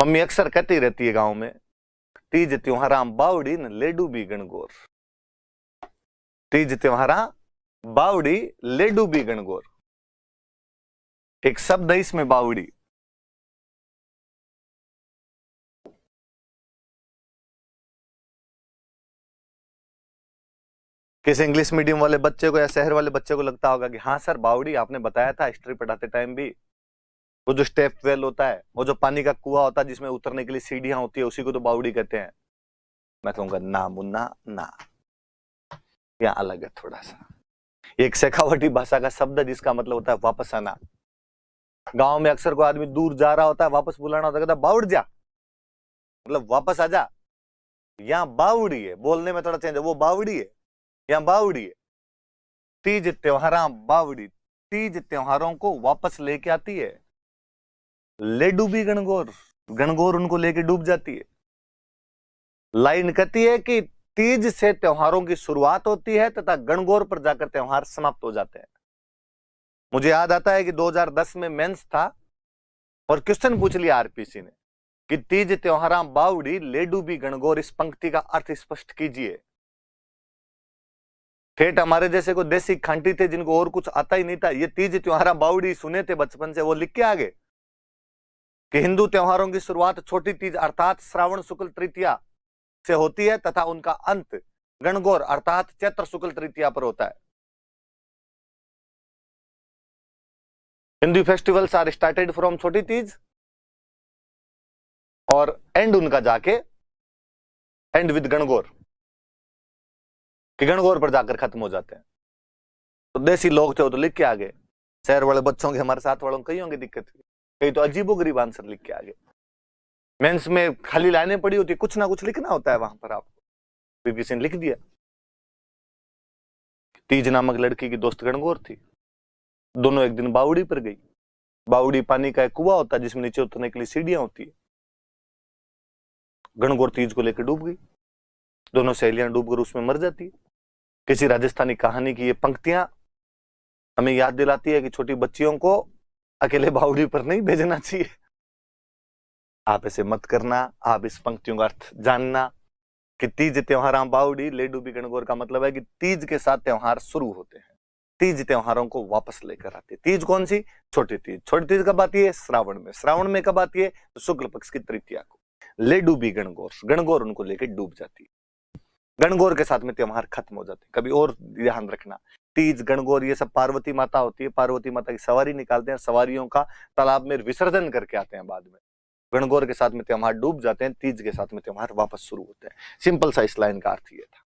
Mummy अक्सर कहती रहती है गांव में, तीज त्योहारा बावड़ी न लेडू भी गणगौर। तीज त्योहारा बावड़ी लेडू भी गणगौर। एक शब्द है इसमें बावड़ी। किसी इंग्लिश मीडियम वाले बच्चे को या शहर वाले बच्चे को लगता होगा कि हाँ सर बावड़ी आपने बताया था हिस्ट्री पढ़ाते टाइम भी, वो जो स्टेप वेल होता है, वो जो पानी का कुआं होता है जिसमें उतरने के लिए सीढ़ियां होती है, उसी को तो बावड़ी कहते हैं। मैं कहूंगा ना मुन्ना ना, यहाँ अलग है थोड़ा सा। एक शेखावटी भाषा का शब्द है जिसका मतलब होता है वापस आना। गांव में अक्सर कोई आदमी दूर जा रहा होता है, वापस बुलाना होता है, कहता बावड़ जा, मतलब वापस आ जा। यहाँ बावड़ी है, बोलने में थोड़ा चेंज है, वो बावड़ी है, यहाँ बावड़ी है। तीज त्योहारा बावड़ी, तीज त्योहारों को वापस लेके आती है। ले डूबी गणगौर, गणगौर उनको लेके डूब जाती है। लाइन कहती है कि तीज से त्योहारों की शुरुआत होती है तथा गणगौर पर जाकर त्योहार समाप्त हो जाते हैं। मुझे याद आता है कि 2010 में मेंस था और क्वेश्चन पूछ लिया आरपीसी ने कि तीज त्योहारा बावड़ी ले डूबी गणगौर, इस पंक्ति का अर्थ स्पष्ट कीजिए। ठेठ हमारे जैसे को देसी खांटी थे जिनको और कुछ आता ही नहीं था, ये तीज त्योहारा बावड़ी सुने थे बचपन से, वो लिख के आगे कि हिंदू त्योहारों की शुरुआत छोटी तीज अर्थात श्रावण शुक्ल तृतीया से होती है तथा उनका अंत गणगौर अर्थात चैत्र शुक्ल तृतीया पर होता है। Hindu festivals are started from Choti Teej और एंड उनका जाके एंड विद गणगौर, कि गणगौर पर जाकर खत्म हो जाते हैं। तो देसी लोग थे वो तो लिख के आगे, शहर वाले बच्चों के हमारे साथ वालों कई होंगे दिक्कत, कई तो अजीबोगरीब आंसर लिख के आगे। मेंस में खाली लाइनें पड़ी होती, कुछ ना कुछ लिखना होता है वहां पर आपको, फिर किसी ने लिख दिया। तीज नामक लड़की की दोस्त गणगौर थी, दोनों एक दिन बावड़ी पर गई। बावड़ी पानी का एक कुआं होता है जिसमें नीचे उतरने के लिए सीढ़ियां होती है। गणगौर तीज को लेकर डूब गई, दोनों सहेलियां डूबकर उसमें मर जाती है। किसी राजस्थानी कहानी की ये पंक्तियां हमें याद दिलाती है कि छोटी बच्चियों को अकेले बावड़ी पर नहीं भेजना चाहिए। आप ऐसे मत करना। आप इस पंक्तियों का अर्थ जानना कि तीज त्योहारा बावड़ी ले डूबी गणगौर का मतलब है कि तीज के साथ त्योहार शुरू होते हैं, तीज त्योहारों को वापस लेकर आते हैं। तीज कौन सी? छोटी तीज। छोटी तीज कब आती है? श्रावण में। श्रावण में कब आती है? तो शुक्ल पक्ष की तृतीया को। ले डूबी गणगौर, गणगौर उनको लेकर डूब जाती है। गणगौर के साथ में त्योहार खत्म हो जाते हैं। कभी और ध्यान रखना, तीज गणगौर ये सब पार्वती माता होती है, पार्वती माता की सवारी निकालते हैं, सवारियों का तालाब में विसर्जन करके आते हैं बाद में। गणगौर के साथ में त्योहार डूब जाते हैं, तीज के साथ में त्योहार वापस शुरू होते हैं। सिंपल सा इस लाइन का अर्थ ये था।